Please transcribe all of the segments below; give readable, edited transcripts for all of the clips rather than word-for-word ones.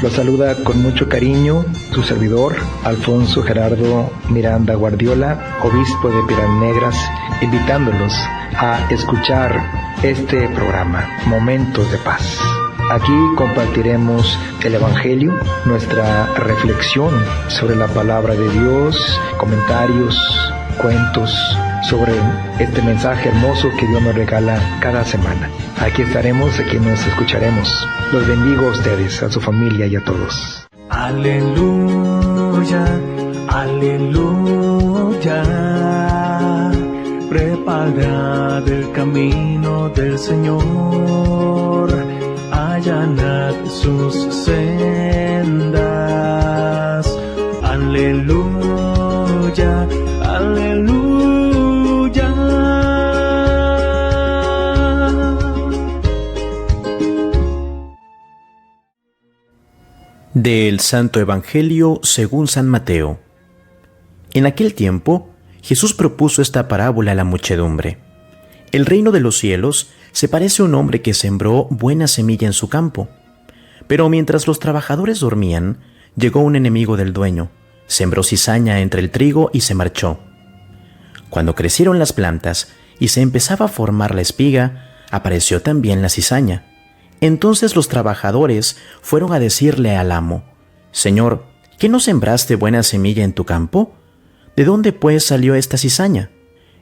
Lo saluda con mucho cariño su servidor, Alfonso Gerardo Miranda Guardiola, obispo de Piedras Negras, invitándolos a escuchar este programa, Momentos de Paz. Aquí compartiremos el Evangelio, nuestra reflexión sobre la palabra de Dios, comentarios, cuentos sobre este mensaje hermoso que Dios nos regala cada semana. Aquí estaremos, aquí nos escucharemos. Los bendigo a ustedes, a su familia y a todos. Aleluya, aleluya. Preparad el camino del Señor, allanad sus sendas. Aleluya, aleluya. Del Santo Evangelio según San Mateo. En aquel tiempo, Jesús propuso esta parábola a la muchedumbre. El reino de los cielos se parece a un hombre que sembró buena semilla en su campo. Pero mientras los trabajadores dormían, llegó un enemigo del dueño, sembró cizaña entre el trigo y se marchó. Cuando crecieron las plantas y se empezaba a formar la espiga, apareció también la cizaña. Entonces los trabajadores fueron a decirle al amo: «Señor, ¿qué no sembraste buena semilla en tu campo? ¿De dónde pues salió esta cizaña?»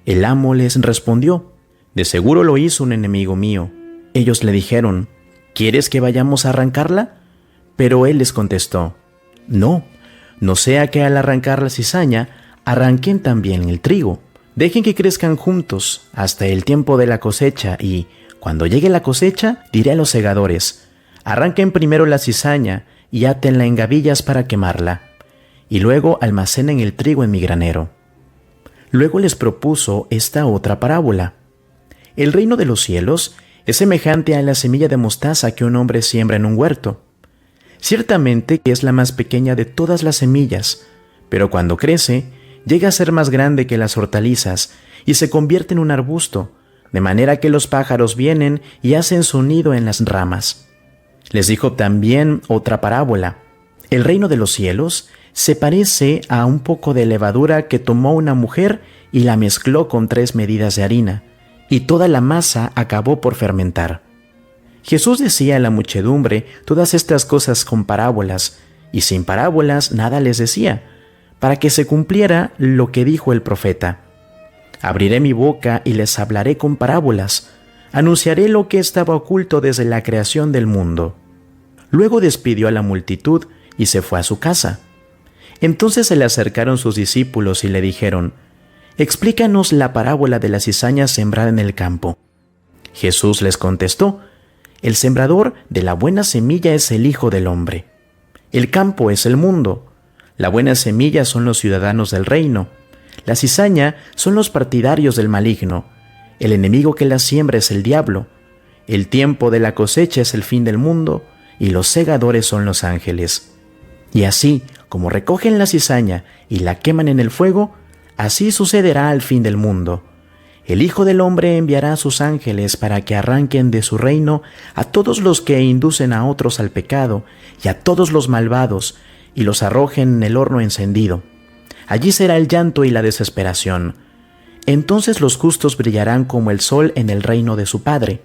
El amo les respondió: «De seguro lo hizo un enemigo mío». Ellos le dijeron: «¿Quieres que vayamos a arrancarla?» Pero él les contestó: «No, no sea que al arrancar la cizaña arranquen también el trigo. Dejen que crezcan juntos hasta el tiempo de la cosecha y, cuando llegue la cosecha, diré a los segadores: arranquen primero la cizaña y átenla en gavillas para quemarla, y luego almacenen el trigo en mi granero». Luego les propuso esta otra parábola: «El reino de los cielos es semejante a la semilla de mostaza que un hombre siembra en un huerto. Ciertamente que es la más pequeña de todas las semillas, pero cuando crece, llega a ser más grande que las hortalizas y se convierte en un arbusto, de manera que los pájaros vienen y hacen su nido en las ramas». Les dijo también otra parábola: «El reino de los cielos se parece a un poco de levadura que tomó una mujer y la mezcló con 3 medidas de harina, y toda la masa acabó por fermentar». Jesús decía a la muchedumbre todas estas cosas con parábolas, y sin parábolas nada les decía, para que se cumpliera lo que dijo el profeta: «Abriré mi boca y les hablaré con parábolas, anunciaré lo que estaba oculto desde la creación del mundo». Luego despidió a la multitud y se fue a su casa. Entonces se le acercaron sus discípulos y le dijeron: «Explícanos la parábola de la cizaña sembrada en el campo». Jesús les contestó: «El sembrador de la buena semilla es el Hijo del Hombre. El campo es el mundo. La buena semilla son los ciudadanos del reino. La cizaña son los partidarios del maligno. El enemigo que la siembra es el diablo. El tiempo de la cosecha es el fin del mundo, y los segadores son los ángeles. Y así como recogen la cizaña y la queman en el fuego, así sucederá al fin del mundo. El Hijo del Hombre enviará a sus ángeles para que arranquen de su reino a todos los que inducen a otros al pecado y a todos los malvados, y los arrojen en el horno encendido. Allí será el llanto y la desesperación. Entonces los justos brillarán como el sol en el reino de su Padre.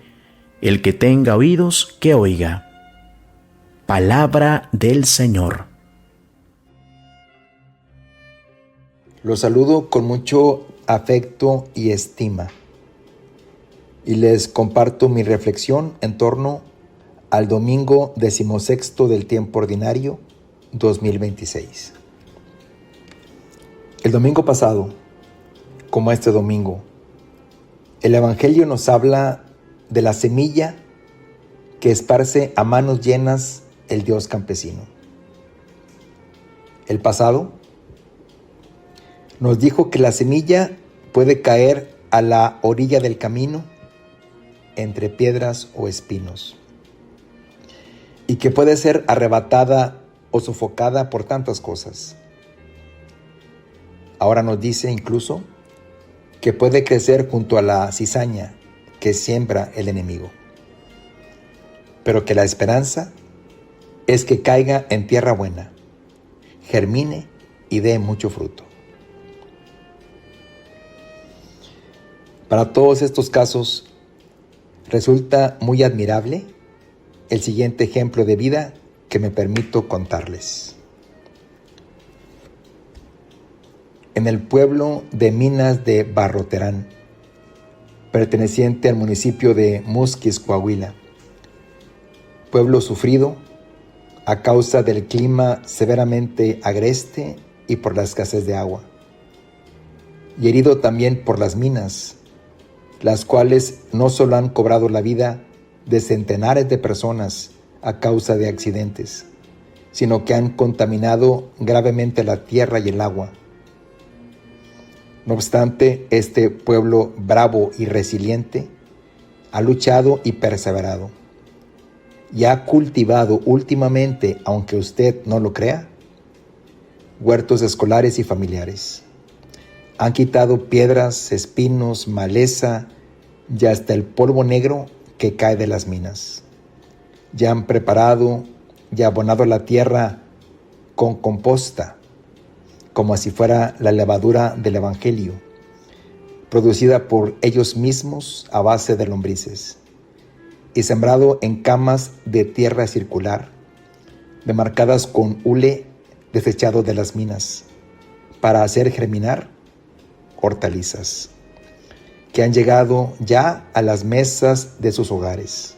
El que tenga oídos, que oiga». Palabra del Señor. Los saludo con mucho afecto y estima, y les comparto mi reflexión en torno al domingo 16º del tiempo ordinario 2026. El domingo pasado, como este domingo, el Evangelio nos habla de la semilla que esparce a manos llenas el Dios campesino. El pasado nos dijo que la semilla puede caer a la orilla del camino, entre piedras o espinos, y que puede ser arrebatada o sofocada por tantas cosas. Ahora nos dice incluso que puede crecer junto a la cizaña que siembra el enemigo, pero que la esperanza es que caiga en tierra buena, germine y dé mucho fruto. Para todos estos casos, resulta muy admirable el siguiente ejemplo de vida que me permito contarles. En el pueblo de Minas de Barroterán, perteneciente al municipio de Musquis, Coahuila, pueblo sufrido a causa del clima severamente agreste y por la escasez de agua, y herido también por las minas, las cuales no solo han cobrado la vida de centenares de personas a causa de accidentes, sino que han contaminado gravemente la tierra y el agua. No obstante, este pueblo bravo y resiliente ha luchado y perseverado, y ha cultivado últimamente, aunque usted no lo crea, huertos escolares y familiares. Han quitado piedras, espinos, maleza y hasta el polvo negro que cae de las minas. Ya han preparado y abonado la tierra con composta, como si fuera la levadura del Evangelio, producida por ellos mismos a base de lombrices, y sembrado en camas de tierra circular, demarcadas con hule desechado de las minas, para hacer germinar hortalizas, que han llegado ya a las mesas de sus hogares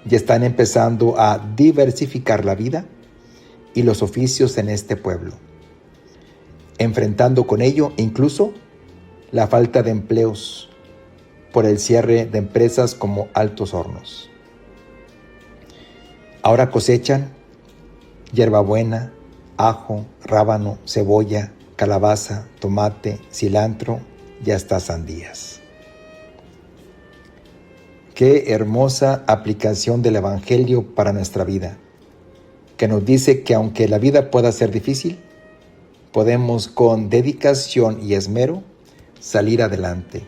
y están empezando a diversificar la vida y los oficios en este pueblo, enfrentando con ello incluso la falta de empleos por el cierre de empresas como Altos Hornos. Ahora cosechan hierbabuena, ajo, rábano, cebolla, calabaza, tomate, cilantro y hasta sandías. Qué hermosa aplicación del Evangelio para nuestra vida, que nos dice que aunque la vida pueda ser difícil, podemos con dedicación y esmero salir adelante.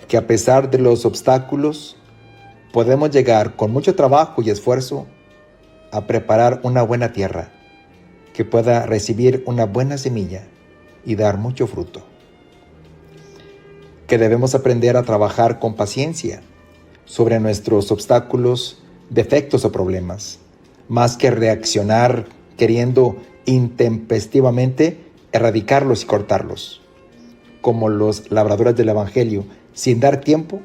Que a pesar de los obstáculos, podemos llegar con mucho trabajo y esfuerzo a preparar una buena tierra que pueda recibir una buena semilla y dar mucho fruto. Que debemos aprender a trabajar con paciencia sobre nuestros obstáculos, defectos o problemas, más que reaccionar queriendo intempestivamente erradicarlos y cortarlos, como los labradores del Evangelio, sin dar tiempo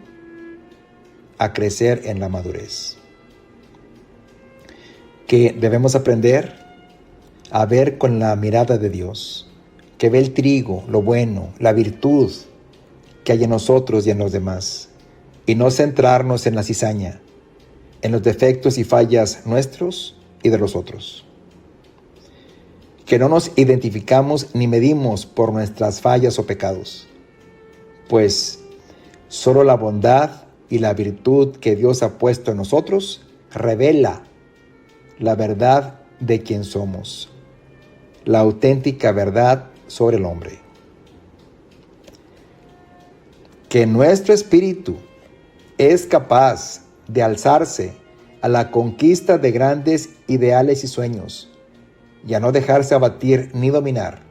a crecer en la madurez. Que debemos aprender a ver con la mirada de Dios, que ve el trigo, lo bueno, la virtud que hay en nosotros y en los demás, y no centrarnos en la cizaña, en los defectos y fallas nuestros y de los otros. Que no nos identificamos ni medimos por nuestras fallas o pecados, pues solo la bondad y la virtud que Dios ha puesto en nosotros revela la verdad de quién somos, la auténtica verdad sobre el hombre. Que nuestro espíritu es capaz de alzarse a la conquista de grandes ideales y sueños, y a no dejarse abatir ni dominar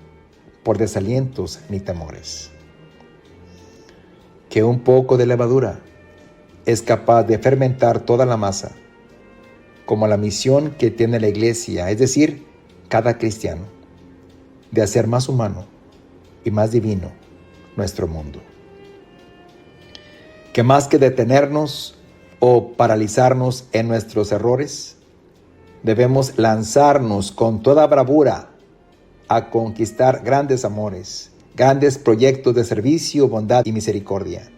por desalientos ni temores. Que un poco de levadura es capaz de fermentar toda la masa, como la misión que tiene la Iglesia, es decir, cada cristiano, de hacer más humano y más divino nuestro mundo. Que más que detenernos o paralizarnos en nuestros errores, debemos lanzarnos con toda bravura a conquistar grandes amores, grandes proyectos de servicio, bondad y misericordia,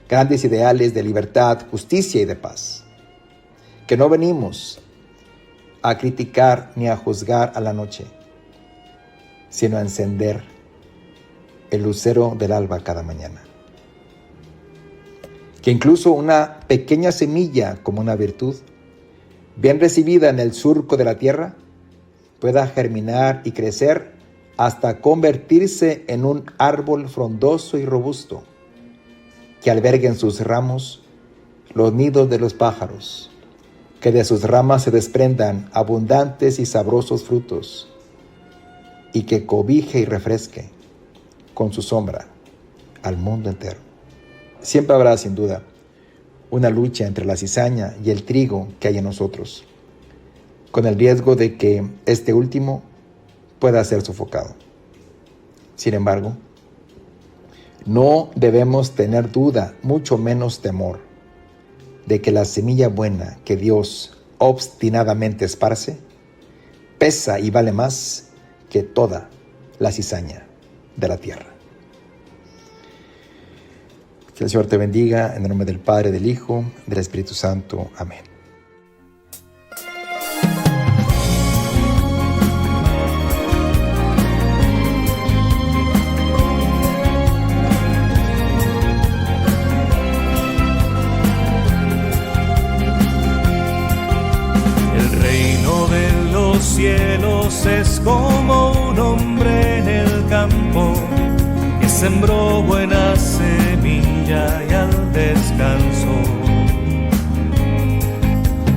grandes ideales de libertad, justicia y de paz. Que no venimos a criticar ni a juzgar a la noche, sino a encender el lucero del alba cada mañana. Que incluso una pequeña semilla como una virtud, bien recibida en el surco de la tierra, pueda germinar y crecer hasta convertirse en un árbol frondoso y robusto, que albergue en sus ramos los nidos de los pájaros que de sus ramas se desprendan abundantes y sabrosos frutos, y que cobije y refresque con su sombra al mundo entero. Siempre habrá, sin duda, una lucha entre la cizaña y el trigo que hay en nosotros, con el riesgo de que este último pueda ser sofocado. Sin embargo, no debemos tener duda, mucho menos temor, de que la semilla buena que Dios obstinadamente esparce pesa y vale más que toda la cizaña de la tierra. Que el Señor te bendiga, en el nombre del Padre, del Hijo, del Espíritu Santo. Amén. Cielos es como un hombre en el campo que sembró buena semilla y al descanso,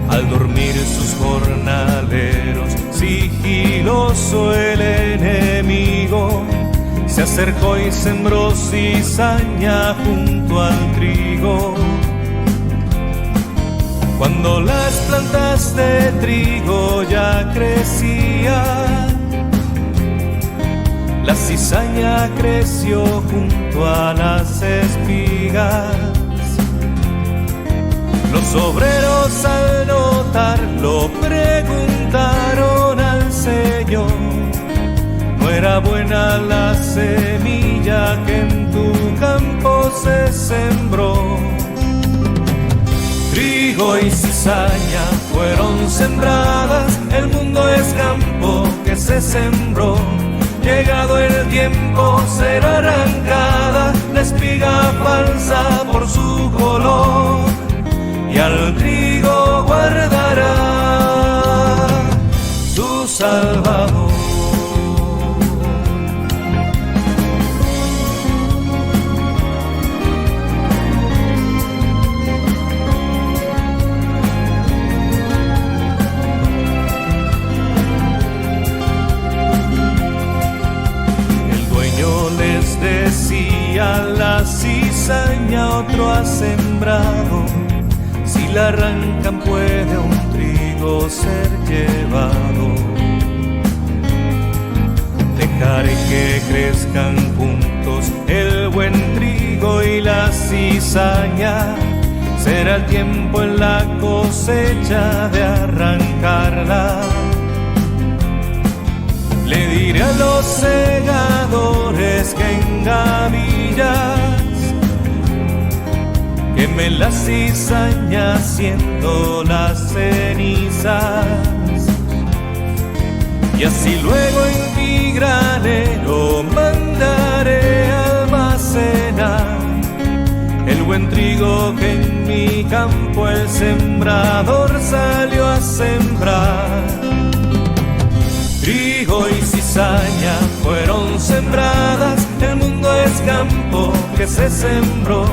al dormir sus jornaleros, sigiloso el enemigo se acercó y sembró cizaña junto al trigo. Cuando las plantas de trigo ya crecían, la cizaña creció junto a las espigas. Los obreros al notarlo preguntaron al Señor: ¿no era buena la semilla que en tu campo se sembró? Trigo y cizaña fueron sembradas, el mundo es campo que se sembró. Llegado el tiempo será arrancada la espiga falsa por su color, y al trigo guardará su Salvador. La cizaña otro ha sembrado, si la arrancan puede un trigo ser llevado. Dejaré que crezcan juntos el buen trigo y la cizaña, será el tiempo en la cosecha de arrancarla. Le diré a los segadores que en gavillas quemen la cizaña haciendo las cenizas, y así luego en mi granero mandaré almacenar el buen trigo que en mi campo el sembrador salió a sembrar. Trigo y cizaña fueron sembradas, el mundo es campo que se sembró.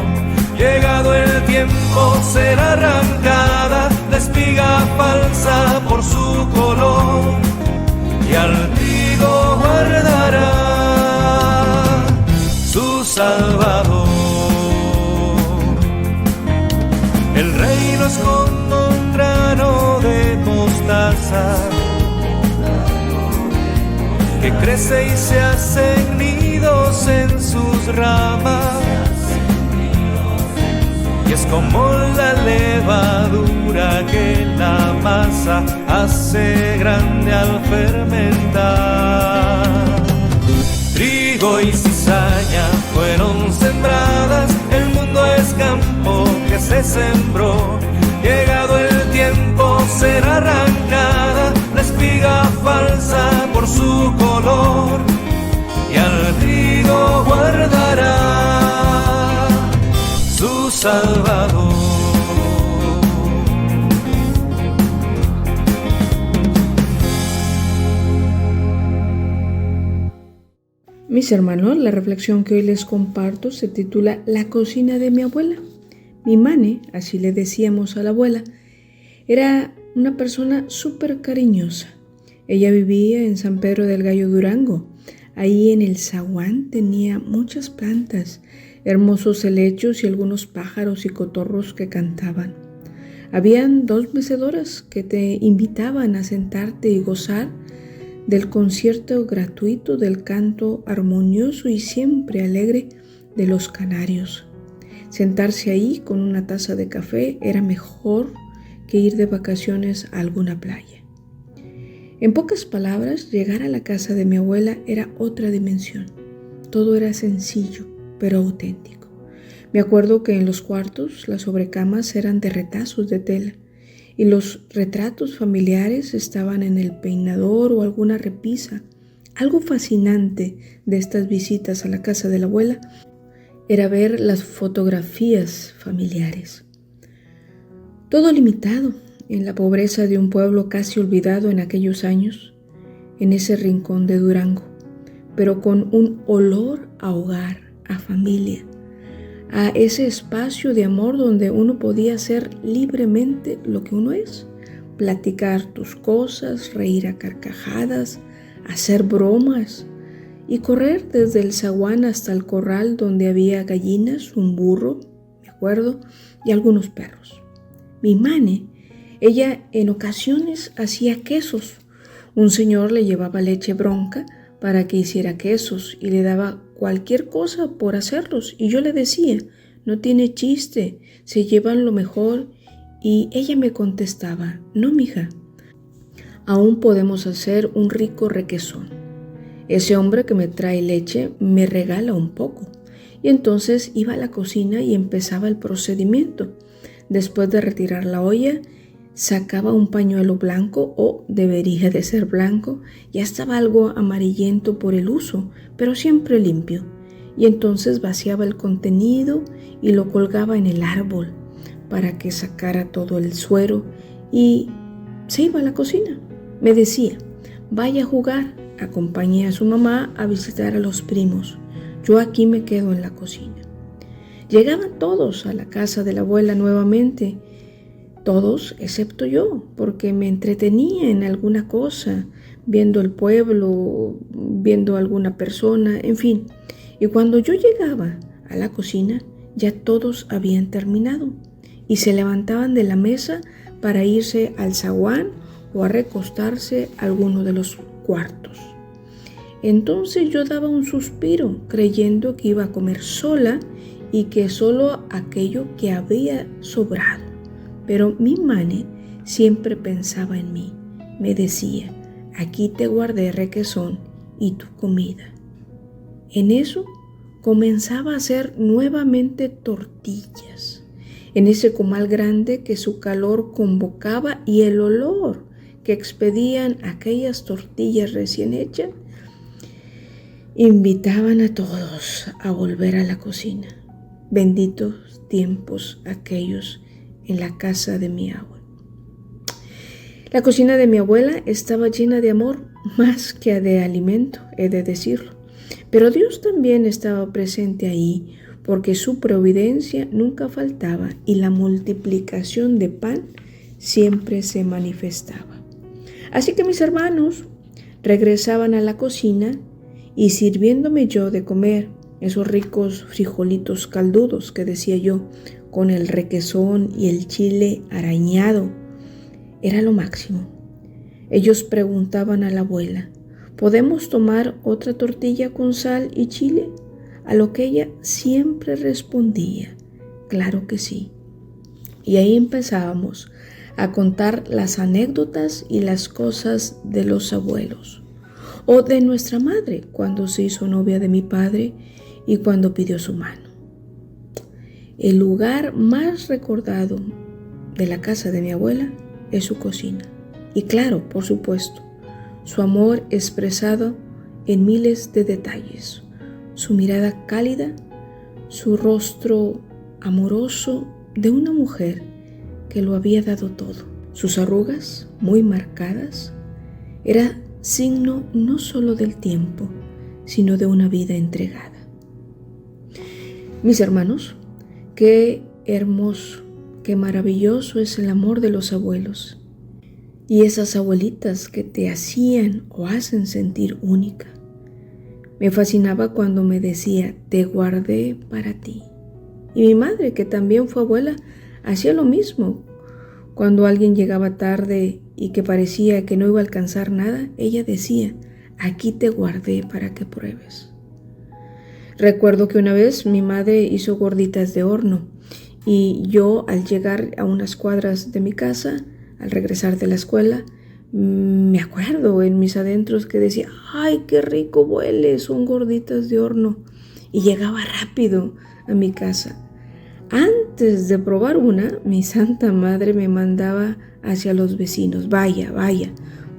Llegado el tiempo será arrancada la espiga falsa por su color, y al trigo guardará su Salvador. El reino es como un grano de mostaza que crece y se hacen nidos en sus ramas, y es como la levadura que la masa hace grande al fermentar. Trigo y cizaña fueron sembradas, el mundo es campo que se sembró. Llegado el tiempo será arrancada la espiga falsa por su color, y al trigo guardará su Salvador. Mis hermanos, la reflexión que hoy les comparto se titula La cocina de mi abuela. Mi mane, así le decíamos a la abuela, era una persona súper cariñosa. Ella vivía en San Pedro del Gallo, Durango. Ahí en el zaguán tenía muchas plantas, hermosos helechos y algunos pájaros y cotorros que cantaban. Habían 2 mecedoras que te invitaban a sentarte y gozar del concierto gratuito, del canto armonioso y siempre alegre de los canarios. Sentarse ahí con una taza de café era mejor que ir de vacaciones a alguna playa. En pocas palabras, llegar a la casa de mi abuela era otra dimensión. Todo era sencillo, pero auténtico. Me acuerdo que en los cuartos las sobrecamas eran de retazos de tela y los retratos familiares estaban en el peinador o alguna repisa. Algo fascinante de estas visitas a la casa de la abuela era ver las fotografías familiares. Todo limitado en la pobreza de un pueblo casi olvidado en aquellos años, en ese rincón de Durango, pero con un olor a hogar, a familia, a ese espacio de amor donde uno podía ser libremente lo que uno es, platicar tus cosas, reír a carcajadas, hacer bromas y correr desde el zaguán hasta el corral donde había gallinas, un burro, me acuerdo, y algunos perros. Mi mane, ella en ocasiones hacía quesos. Un señor le llevaba leche bronca para que hiciera quesos y le daba cualquier cosa por hacerlos. Y yo le decía, no tiene chiste, se llevan lo mejor. Y ella me contestaba, no, mija, aún podemos hacer un rico requesón. Ese hombre que me trae leche me regala un poco. Y entonces iba a la cocina y empezaba el procedimiento. Después de retirar la olla, sacaba un pañuelo blanco, o debería de ser blanco, ya estaba algo amarillento por el uso, pero siempre limpio. Y entonces vaciaba el contenido y lo colgaba en el árbol para que sacara todo el suero y se iba a la cocina. Me decía, vaya a jugar, acompañé a su mamá a visitar a los primos. Yo aquí me quedo en la cocina. Llegaban todos a la casa de la abuela nuevamente, todos excepto yo, porque me entretenía en alguna cosa, viendo el pueblo, viendo a alguna persona, en fin. Y cuando yo llegaba a la cocina, ya todos habían terminado y se levantaban de la mesa para irse al zaguán o a recostarse a alguno de los cuartos. Entonces yo daba un suspiro, creyendo que iba a comer sola y que solo aquello que había sobrado. Pero mi mane siempre pensaba en mí. Me decía, aquí te guardé requesón y tu comida. En eso comenzaba a hacer nuevamente tortillas, en ese comal grande que su calor convocaba y el olor que expedían aquellas tortillas recién hechas, invitaban a todos a volver a la cocina. Benditos tiempos aquellos en la casa de mi abuela. La cocina de mi abuela estaba llena de amor, más que de alimento, he de decirlo. Pero Dios también estaba presente ahí, porque su providencia nunca faltaba y la multiplicación de pan siempre se manifestaba. Así que mis hermanos regresaban a la cocina y sirviéndome yo de comer esos ricos frijolitos caldudos que decía yo, con el requesón y el chile arañado, era lo máximo. Ellos preguntaban a la abuela, ¿podemos tomar otra tortilla con sal y chile? A lo que ella siempre respondía, claro que sí. Y ahí empezábamos a contar las anécdotas y las cosas de los abuelos, o de nuestra madre cuando se hizo novia de mi padre y cuando pidió su mano. El lugar más recordado de la casa de mi abuela es su cocina. Y claro, por supuesto, su amor expresado en miles de detalles. Su mirada cálida, su rostro amoroso de una mujer que lo había dado todo. Sus arrugas, muy marcadas, era signo no solo del tiempo, sino de una vida entregada. Mis hermanos, qué hermoso, qué maravilloso es el amor de los abuelos. y esas abuelitas que te hacían o hacen sentir única. Me fascinaba cuando me decía, te guardé para ti. Y mi madre, que también fue abuela, hacía lo mismo. Cuando alguien llegaba tarde y que parecía que no iba a alcanzar nada, ella decía, aquí te guardé para que pruebes. Recuerdo que una vez mi madre hizo gorditas de horno y yo, al llegar a unas cuadras de mi casa, al regresar de la escuela, me acuerdo en mis adentros que decía, ¡ay, qué rico huele! Son gorditas de horno. Y llegaba rápido a mi casa. Antes de probar una, mi santa madre me mandaba hacia los vecinos, vaya,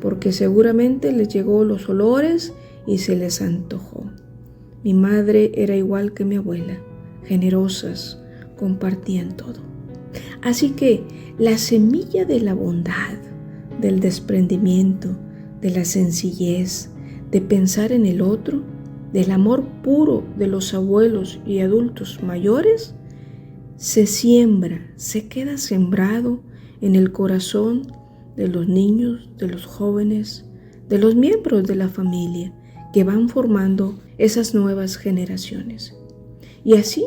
porque seguramente les llegó los olores y se les antojó. Mi madre era igual que mi abuela, generosas, compartían todo. Así que la semilla de la bondad, del desprendimiento, de la sencillez, de pensar en el otro, del amor puro de los abuelos y adultos mayores, se siembra, se queda sembrado en el corazón de los niños, de los jóvenes, de los miembros de la familia que van formando esas nuevas generaciones. Y así,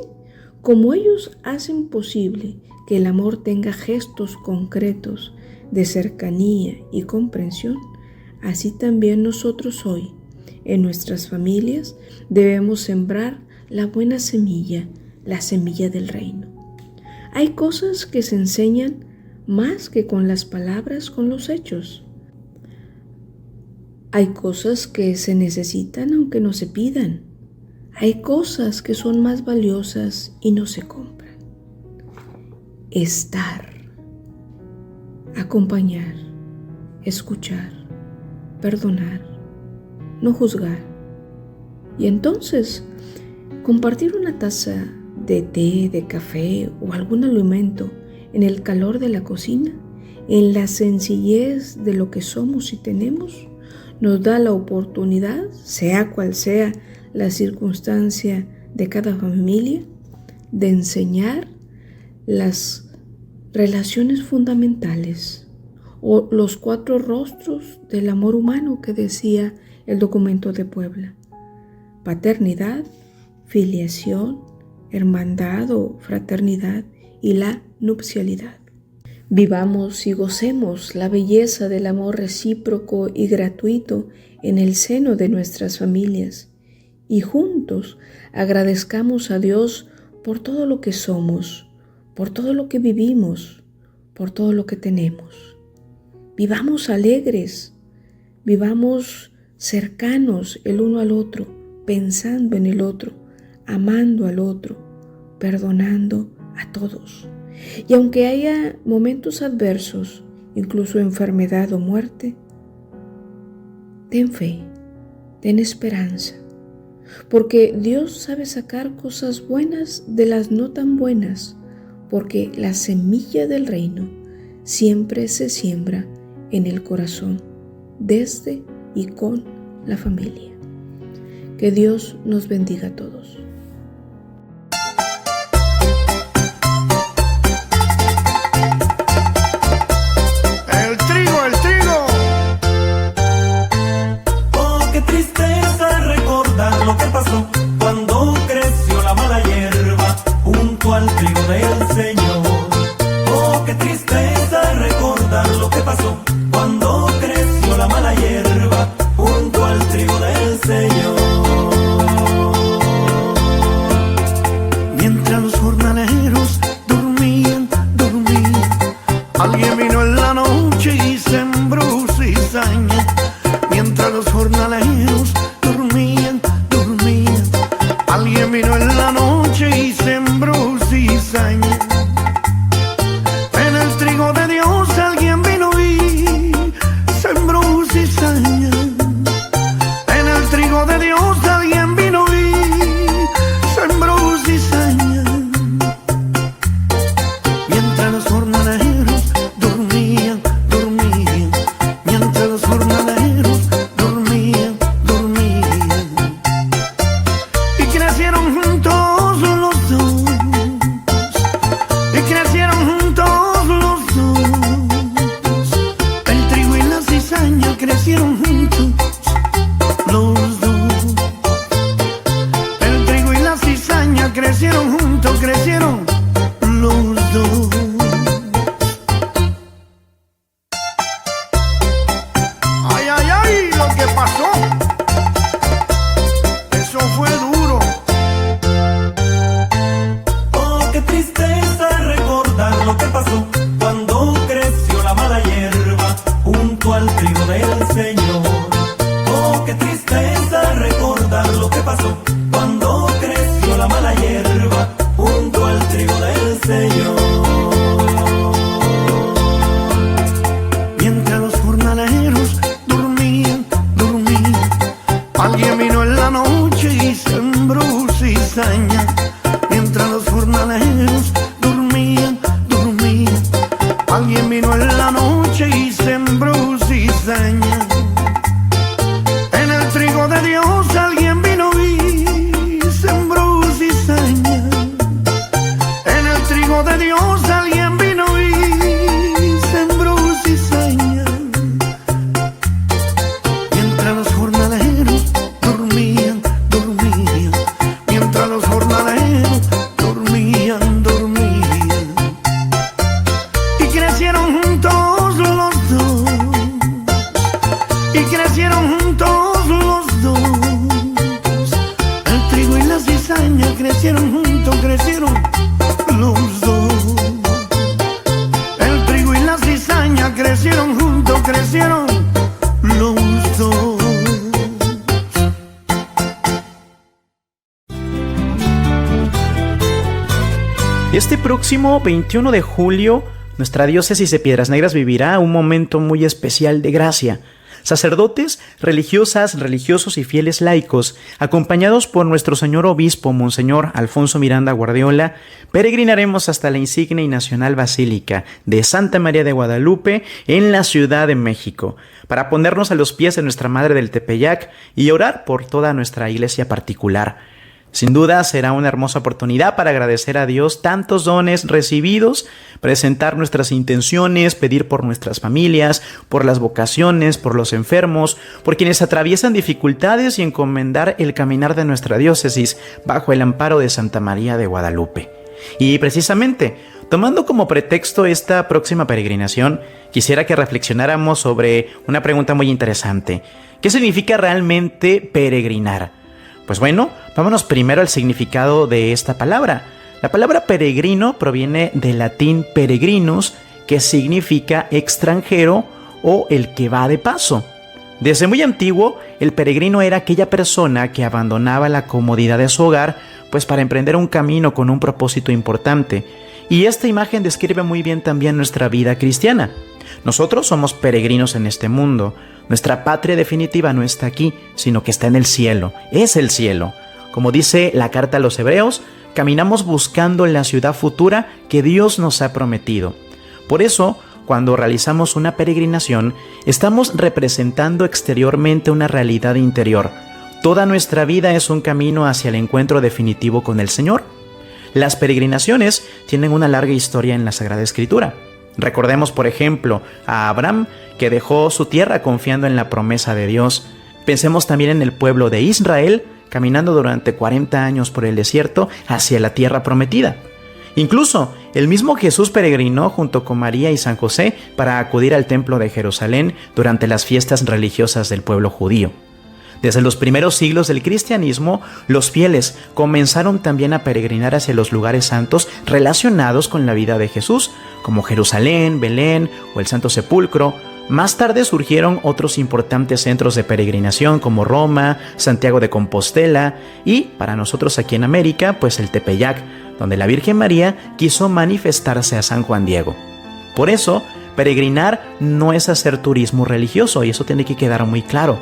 como ellos hacen posible que el amor tenga gestos concretos de cercanía y comprensión, así también nosotros hoy, en nuestras familias, debemos sembrar la buena semilla, la semilla del reino. Hay cosas que se enseñan más que con las palabras, con los hechos. Hay cosas que se necesitan aunque no se pidan. Hay cosas que son más valiosas y no se compran. Estar, acompañar, escuchar, perdonar, no juzgar. Y entonces, compartir una taza de té, de café o algún alimento en el calor de la cocina, en la sencillez de lo que somos y tenemos, nos da la oportunidad, sea cual sea la circunstancia de cada familia, de enseñar las relaciones fundamentales o los 4 rostros del amor humano que decía el documento de Puebla: paternidad, filiación, hermandad o fraternidad y la nupcialidad. Vivamos y gocemos la belleza del amor recíproco y gratuito en el seno de nuestras familias y juntos agradezcamos a Dios por todo lo que somos, por todo lo que vivimos, por todo lo que tenemos. Vivamos alegres, vivamos cercanos el uno al otro, pensando en el otro, amando al otro, perdonando a todos. Y aunque haya momentos adversos, incluso enfermedad o muerte, ten fe, ten esperanza, porque Dios sabe sacar cosas buenas de las no tan buenas, porque la semilla del reino siempre se siembra en el corazón, desde y con la familia. Que Dios nos bendiga a todos. El trigo. Oh, qué tristeza recordar lo que pasó cuando creció la mala hierba junto al trigo del Señor. Oh, qué tristeza recordar lo que pasó cuando creció la mala hierba junto al trigo del Señor. pasó? Eso fue duro. Oh, qué tristeza recordar lo que pasó cuando creció la mala hierba junto al trigo del Señor. Oh, qué tristeza recordar lo que pasó cuando creció la mala hierba junto al trigo del Señor. Mientras los jornaleros dormían, alguien vino en la noche y sembró cizaña. Mientras los jornaleros dormían, alguien vino en la noche y sembró cizaña. En el trigo de Dios alguien vino y sembró cizaña. En el trigo de Dios alguien vino y sembró cizaña. Mientras los jornaleros dormían, mientras los jornaleros dormían. Y crecieron juntos los dos, y crecieron juntos los dos. El trigo y la cizaña crecieron juntos, crecieron los dos. El trigo y la cizaña crecieron juntos, crecieron los dos. Este próximo 21 de julio, nuestra diócesis de Piedras Negras vivirá un momento muy especial de gracia. Sacerdotes, religiosas, religiosos y fieles laicos, acompañados por nuestro señor obispo, Monseñor Alfonso Miranda Guardiola, peregrinaremos hasta la insigne y nacional Basílica de Santa María de Guadalupe en la Ciudad de México, para ponernos a los pies de nuestra Madre del Tepeyac y orar por toda nuestra iglesia particular. Sin duda será una hermosa oportunidad para agradecer a Dios tantos dones recibidos, presentar nuestras intenciones, pedir por nuestras familias, por las vocaciones, por los enfermos, por quienes atraviesan dificultades y encomendar el caminar de nuestra diócesis bajo el amparo de Santa María de Guadalupe. Y precisamente, tomando como pretexto esta próxima peregrinación, quisiera que reflexionáramos sobre una pregunta muy interesante. ¿Qué significa realmente peregrinar? Pues bueno, vámonos primero al significado de esta palabra. La palabra peregrino proviene del latín peregrinus, que significa extranjero o el que va de paso. Desde muy antiguo, el peregrino era aquella persona que abandonaba la comodidad de su hogar, pues para emprender un camino con un propósito importante. Y esta imagen describe muy bien también nuestra vida cristiana. Nosotros somos peregrinos en este mundo. Nuestra patria definitiva no está aquí, sino que está en el cielo. Es el cielo. Como dice la carta a los Hebreos, caminamos buscando la ciudad futura que Dios nos ha prometido. Por eso, cuando realizamos una peregrinación, estamos representando exteriormente una realidad interior. Toda nuestra vida es un camino hacia el encuentro definitivo con el Señor. Las peregrinaciones tienen una larga historia en la Sagrada Escritura. Recordemos, por ejemplo, a Abraham, que dejó su tierra confiando en la promesa de Dios. Pensemos también en el pueblo de Israel, caminando durante 40 años por el desierto hacia la tierra prometida. Incluso, el mismo Jesús peregrinó junto con María y San José para acudir al templo de Jerusalén durante las fiestas religiosas del pueblo judío. Desde los primeros siglos del cristianismo, los fieles comenzaron también a peregrinar hacia los lugares santos relacionados con la vida de Jesús, como Jerusalén, Belén o el Santo Sepulcro. Más tarde surgieron otros importantes centros de peregrinación como Roma, Santiago de Compostela y, para nosotros aquí en América, pues el Tepeyac, donde la Virgen María quiso manifestarse a San Juan Diego. Por eso, peregrinar no es hacer turismo religioso, y eso tiene que quedar muy claro.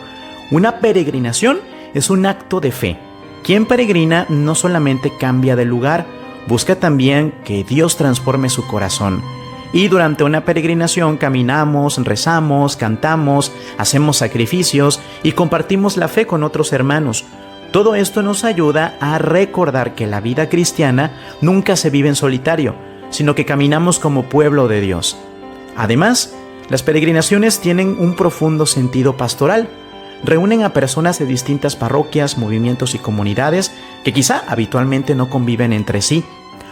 Una peregrinación es un acto de fe. Quien peregrina no solamente cambia de lugar, busca también que Dios transforme su corazón. Y durante una peregrinación caminamos, rezamos, cantamos, hacemos sacrificios y compartimos la fe con otros hermanos. Todo esto nos ayuda a recordar que la vida cristiana nunca se vive en solitario, sino que caminamos como pueblo de Dios. Además, las peregrinaciones tienen un profundo sentido pastoral. Reúnen a personas de distintas parroquias, movimientos y comunidades que quizá habitualmente no conviven entre sí.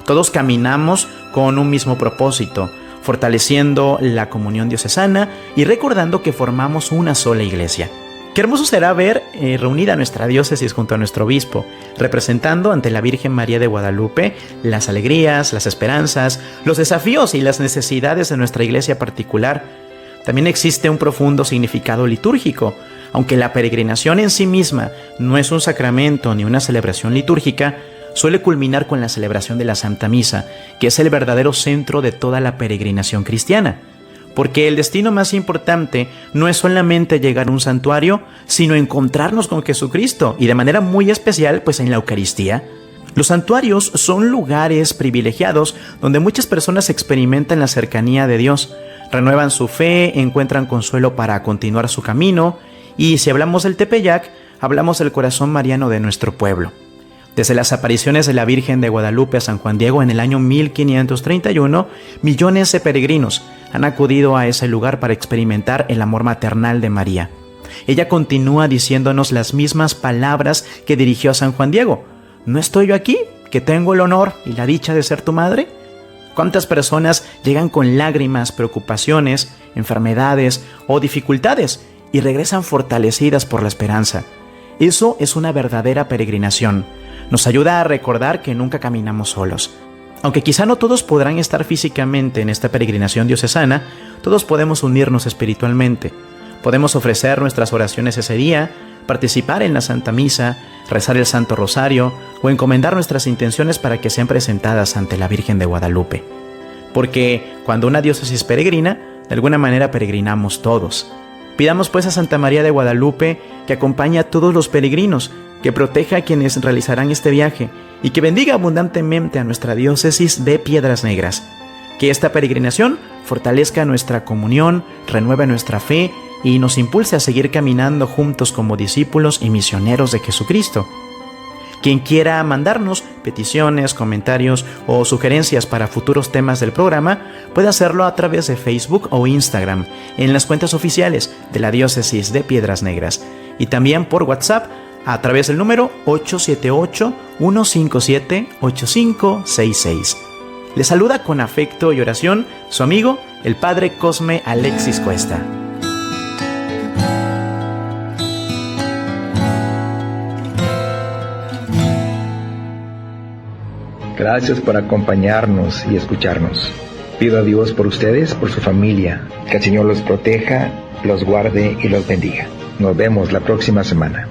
Todos caminamos con un mismo propósito, fortaleciendo la comunión diocesana y recordando que formamos una sola iglesia. Qué hermoso será ver reunida nuestra diócesis junto a nuestro obispo, representando ante la Virgen María de Guadalupe las alegrías, las esperanzas, los desafíos y las necesidades de nuestra iglesia particular. También existe un profundo significado litúrgico. Aunque la peregrinación en sí misma no es un sacramento ni una celebración litúrgica, suele culminar con la celebración de la Santa Misa, que es el verdadero centro de toda la peregrinación cristiana. Porque el destino más importante no es solamente llegar a un santuario, sino encontrarnos con Jesucristo, y de manera muy especial, pues en la Eucaristía. Los santuarios son lugares privilegiados donde muchas personas experimentan la cercanía de Dios, renuevan su fe, encuentran consuelo para continuar su camino, y si hablamos del Tepeyac, hablamos del corazón mariano de nuestro pueblo. Desde las apariciones de la Virgen de Guadalupe a San Juan Diego en el año 1531, millones de peregrinos han acudido a ese lugar para experimentar el amor maternal de María. Ella continúa diciéndonos las mismas palabras que dirigió a San Juan Diego. ¿No estoy yo aquí, que tengo el honor y la dicha de ser tu madre? ¿Cuántas personas llegan con lágrimas, preocupaciones, enfermedades o dificultades y regresan fortalecidas por la esperanza? Eso es una verdadera peregrinación. Nos ayuda a recordar que nunca caminamos solos. Aunque quizá no todos podrán estar físicamente en esta peregrinación diocesana, todos podemos unirnos espiritualmente. Podemos ofrecer nuestras oraciones ese día, participar en la Santa Misa, rezar el Santo Rosario o encomendar nuestras intenciones para que sean presentadas ante la Virgen de Guadalupe. Porque cuando una diócesis peregrina, de alguna manera peregrinamos todos. Pidamos pues a Santa María de Guadalupe que acompañe a todos los peregrinos, que proteja a quienes realizarán este viaje y que bendiga abundantemente a nuestra diócesis de Piedras Negras. Que esta peregrinación fortalezca nuestra comunión, renueve nuestra fe y nos impulse a seguir caminando juntos como discípulos y misioneros de Jesucristo. Quien quiera mandarnos peticiones, comentarios o sugerencias para futuros temas del programa, puede hacerlo a través de Facebook o Instagram, en las cuentas oficiales de la Diócesis de Piedras Negras, y también por WhatsApp a través del número 878-157-8566. Le saluda con afecto y oración su amigo, el Padre Cosme Alexis Cuesta. Gracias por acompañarnos y escucharnos. Pido a Dios por ustedes, por su familia, que el Señor los proteja, los guarde y los bendiga. Nos vemos la próxima semana.